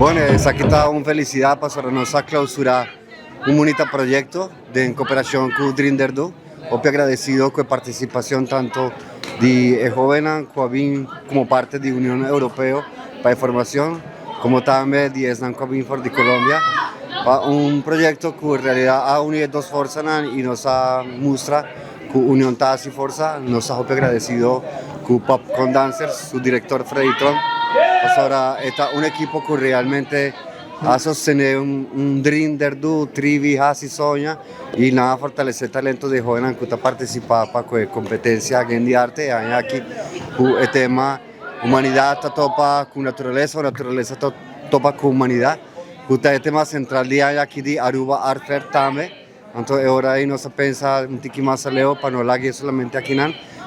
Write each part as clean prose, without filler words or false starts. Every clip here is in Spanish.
Bom, essa aqui está uma felicidade para nossa clausura um bonito projeto de cooperação com o Drinderdo. Muito agradecido com a participação tanto de jovens como parte da União Europeia para a formação, como também de Snancovinfor de Colômbia. Um projeto que em realidade ha unido duas forças e nos mostra que a União está assim força. Nos muito agradecido com o Popcorn Dancers, o diretor Freddy Trump. Ahora está un equipo que realmente ha sostenido un Drinderdo, Trivi, Hasi, Sonia y nada fortalecer el talento de jóvenes que participan para la competencia de arte. Aquí el tema humanidad topa con naturaleza, naturaleza topa con humanidad. El tema central de aquí de Aruba Art Fair también. Entonces ahora ahí no se piensa un tiki más lejos para no la solamente aquí,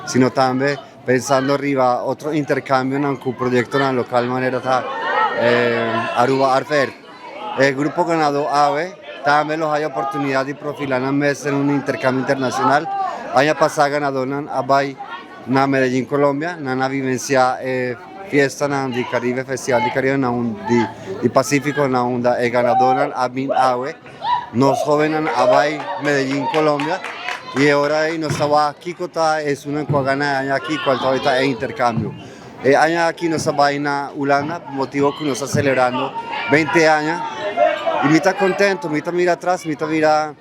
sino también pensando arriba otro intercambio en un proyecto en local manera Aruba Art Fair. El grupo ganado AVE también los hay oportunidad de profilar en un intercambio internacional. Año pasado ganador en Medellín, Colombia, en una vivencia fiesta de Caribe, Festival de Caribe de Pacífico, en onda ganador en Abin AVE. Nos jóvenes en Medellín, Colombia. Y ahora nos estaba aquí, es una encuagana aquí, cual ahorita es intercambio. Aquí nos estaba en Holanda, motivo que nos está celebrando 20 años. Y me está contento, me está mira atrás, me está mira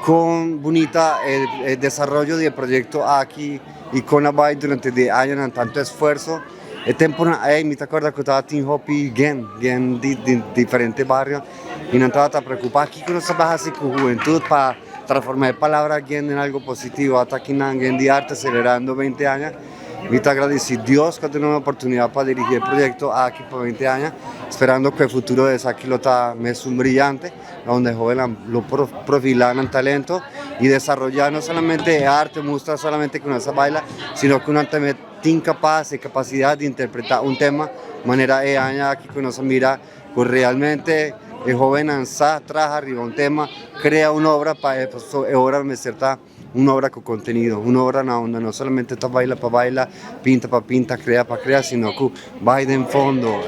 con bonita el desarrollo del proyecto aquí y con Abay durante 10 años en tanto esfuerzo. El tiempo me está acordando que estaba Team Hopi gen de diferentes barrios y no estaba tan preocupado aquí que nos estaba así con juventud para transformar palabras en algo positivo. Hasta aquí en de arte celebrando 20 años. Me está agradecido Dios que tengo una oportunidad para dirigir el proyecto aquí por 20 años, esperando que el futuro de esa kilota es un brillante, donde jóvenes lo profilan en talento y desarrollar no solamente arte, mostrar solamente que uno se baila, sino que uno también tiene capacidad de interpretar un tema de manera aquí que uno se mira pues realmente el joven trabaja arriba un tema, crea una obra para ahora me cierta una obra con contenido, una obra donde no solamente está baila para bailar, pinta para pinta, crea para crear, sino que baila en fondo,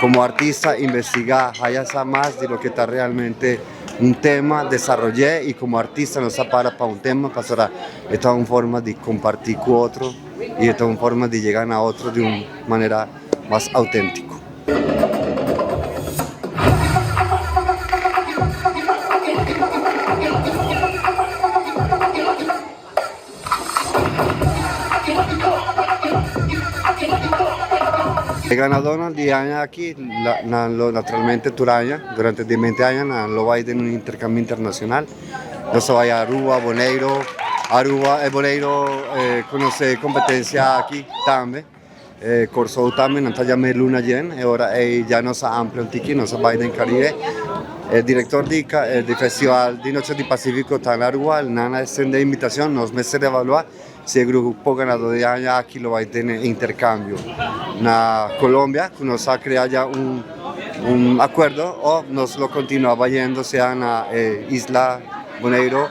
como artista investigar, haya más de lo que está realmente un tema, desarrollé y como artista no se para un tema, pasará, esta es una forma de compartir con otro y esta es una forma de llegar a otro de una manera más auténtica. El ganador de año aquí, naturalmente Turaña, durante 20 años lo va a ir en un intercambio internacional. Yo soy a Aruba, Bonaire, Bonaire conoce competencia aquí también. Corso también, antes ya me luna llena, ahora ya nos amplio un tiki, nos va a ir en Caribe. El director del Festival de Noche del Pacífico está en Aruba, el Nana extiende invitación, nos meses de evaluar si el grupo ganador de año aquí lo va a tener intercambio. En Colombia, que nos ha creado ya un acuerdo o nos lo continúa yendo, sea en Isla Bonaire,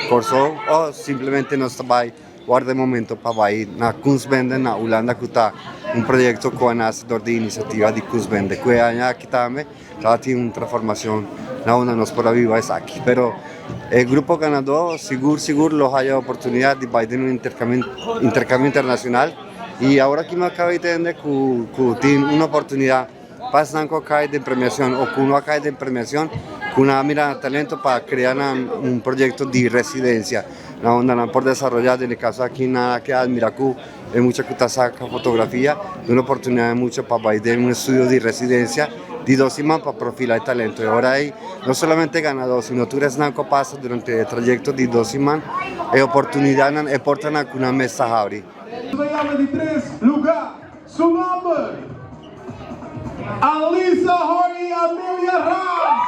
Corso o simplemente nos va a guardar de momento para ir a Kunstbende en Holanda, que está un proyecto con de iniciativa de Kunstbende, que aquí también tiene una transformación, no nos por viva es aquí, pero el grupo ganador seguro los haya oportunidad de ir en un intercambio internacional y ahora que me acabo de entender que tiene una oportunidad para caer de premiación o que uno cae de premiación con una mira de talento para crear un proyecto de residencia, donde no por desarrollar, en el caso aquí nada que admirar hay mucha que saca fotografía, una oportunidad mucho para ir en un estudio de residencia de 2 semanas para profilar el talento. Y ahora hay no solamente ganador, sino tú eres nanco pasa durante el trayecto de 2 semanas, hay oportunidad de portar una mesa abri. De 3 lugar, su nombre, Alisa Horny Amelia Ram.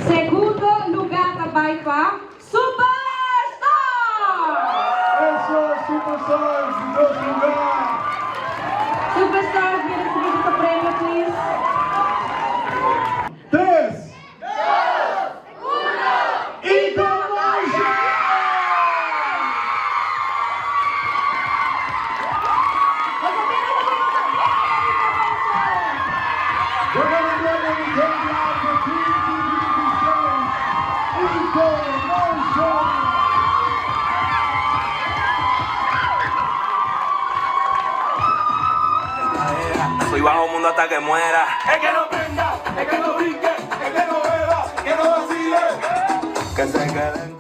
Segundo lugar vai para Superstar! Eso, Superstars, de 2 lugares. Superstar, viene seguido para prêmio, please. 3, 2, 1, e Colombia! Soy bajo mundo hasta que muera. El que no prenda, el que no brinque, el que no beba, que no vacile. Que se queden